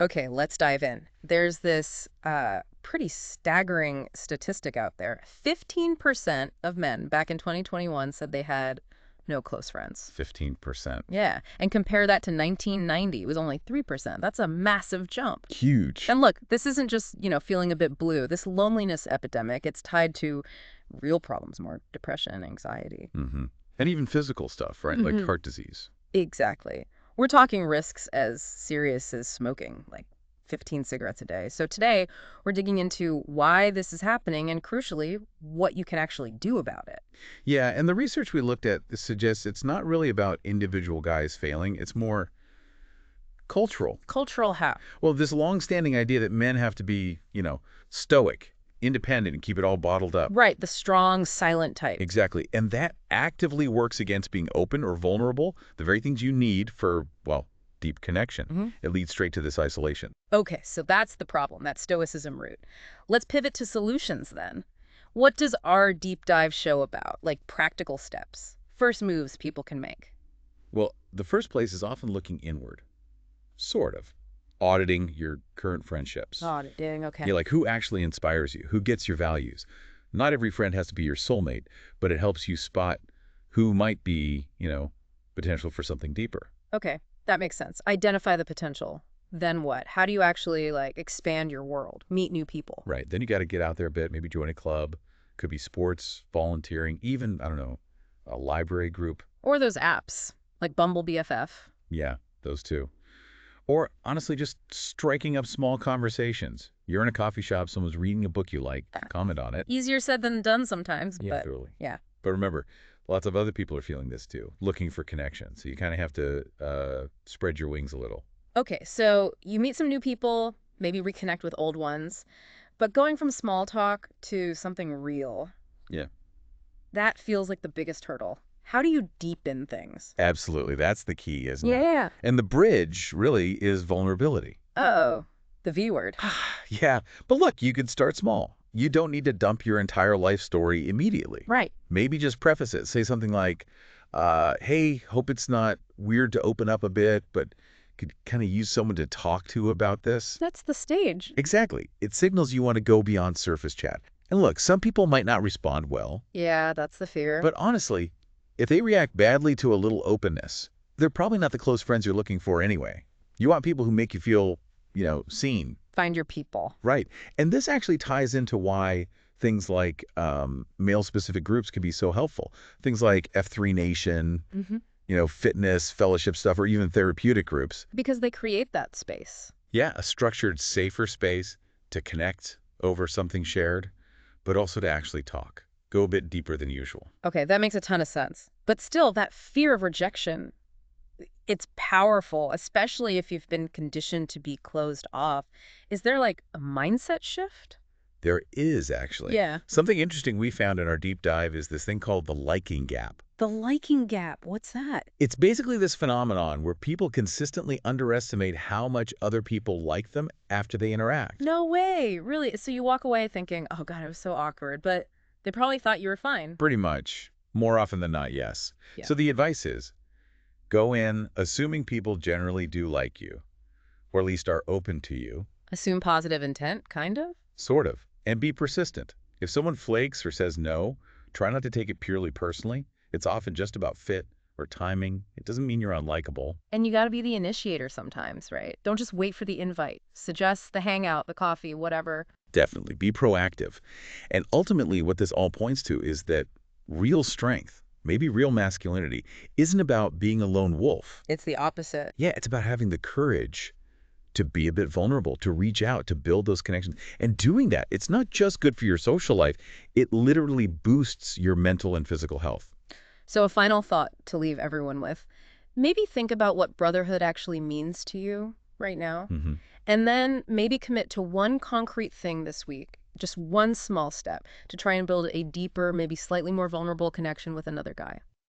Okay, let's dive in. There's this pretty staggering statistic out there. 15% of men back in 2021 said they had no close friends. 15%. Yeah, and compare that to 1990, it was only 3%. That's a massive jump. Huge. And look, this isn't just, feeling a bit blue. This loneliness epidemic, it's tied to real problems, more depression, anxiety. And even physical stuff, right? Like heart disease. Exactly. We're talking risks as serious as smoking, like 15 cigarettes a day. So today, we're digging into why this is happening and, crucially, what you can actually do about it. Yeah, and the research we looked at suggests it's not really about individual guys failing. It's more cultural. Cultural how? Well, this long-standing idea that men have to be, stoic, independent, and keep it all bottled up. Right, the strong, silent type. Exactly. And that actively works against being open or vulnerable, the very things you need for, well, deep connection. It leads straight to this isolation. Okay, so that's the problem, that stoicism route. Let's pivot to solutions then. What does our deep dive show about, like practical steps, first moves people can make? Well, the first place is often looking inward, sort of, auditing your current friendships. Auditing, okay. Yeah, like who actually inspires you, who gets your values. Not every friend has to be your soulmate, but it helps you spot who might be, potential for something deeper. Okay, that makes sense. Identify the potential. Then what? How do you actually, like, expand your world, meet new people? Right. Then you got to get out there a bit, maybe join a club. Could be sports, volunteering, even, I don't know, a library group. Or those apps, like Bumble BFF. Yeah, those two. Or honestly, just striking up small conversations. You're in a coffee shop, someone's reading a book you like, comment on it. Easier said than done sometimes, Yeah, but totally. yeah. But remember, lots of other people are feeling this too, looking for connection. So you kind of have to spread your wings a little. Okay, so you meet some new people, maybe reconnect with old ones, but going from small talk to something real, Yeah. that feels like the biggest hurdle. How do you deepen things? Absolutely. That's the key, isn't it? Yeah. And the bridge really is vulnerability. Uh-oh, the V word. Yeah. But look, you could start small. You don't need to dump your entire life story immediately. Right. Maybe just preface it. Say something like, hey, hope it's not weird to open up a bit, but could kind of use someone to talk to about this. That's the stage. Exactly. It signals you want to go beyond surface chat. And look, some people might not respond well, Yeah, that's the fear. but honestly, if they react badly to a little openness, they're probably not the close friends you're looking for anyway. You want people who make you feel, seen. Find your people. Right. And this actually ties into why things like male-specific groups can be so helpful. Things like F3 Nation, fitness, fellowship stuff, or even therapeutic groups. Because they create that space. Yeah, a structured, safer space to connect over something shared, but also to actually talk. Go a bit deeper than usual. Okay, that makes a ton of sense. But still, that fear of rejection, it's powerful, especially if you've been conditioned to be closed off. Is there like a mindset shift? There is, actually. Yeah. Something interesting we found in our deep dive is this thing called the liking gap. The liking gap, what's that? It's basically this phenomenon where people consistently underestimate how much other people like them after they interact. No way, really? So you walk away thinking, oh God, it was so awkward, but they probably thought you were fine. Pretty much. More often than not, yes. Yeah. So the advice is, go in assuming people generally do like you, or at least are open to you. Assume positive intent, kind of? Sort of. And be persistent. If someone flakes or says no, try not to take it purely personally. It's often just about fit or timing. It doesn't mean you're unlikable. And you gotta be the initiator sometimes, right? Don't just wait for the invite. Suggest the hangout, the coffee, whatever. Definitely. Be proactive. And ultimately, what this all points to is that real strength, maybe real masculinity, isn't about being a lone wolf. It's the opposite. Yeah, it's about having the courage to be a bit vulnerable, to reach out, to build those connections. And doing that, it's not just good for your social life. It literally boosts your mental and physical health. So a final thought to leave everyone with. Maybe think about what brotherhood actually means to you right now. And then maybe commit to one concrete thing this week, just one small step, to try and build a deeper, maybe slightly more vulnerable connection with another guy.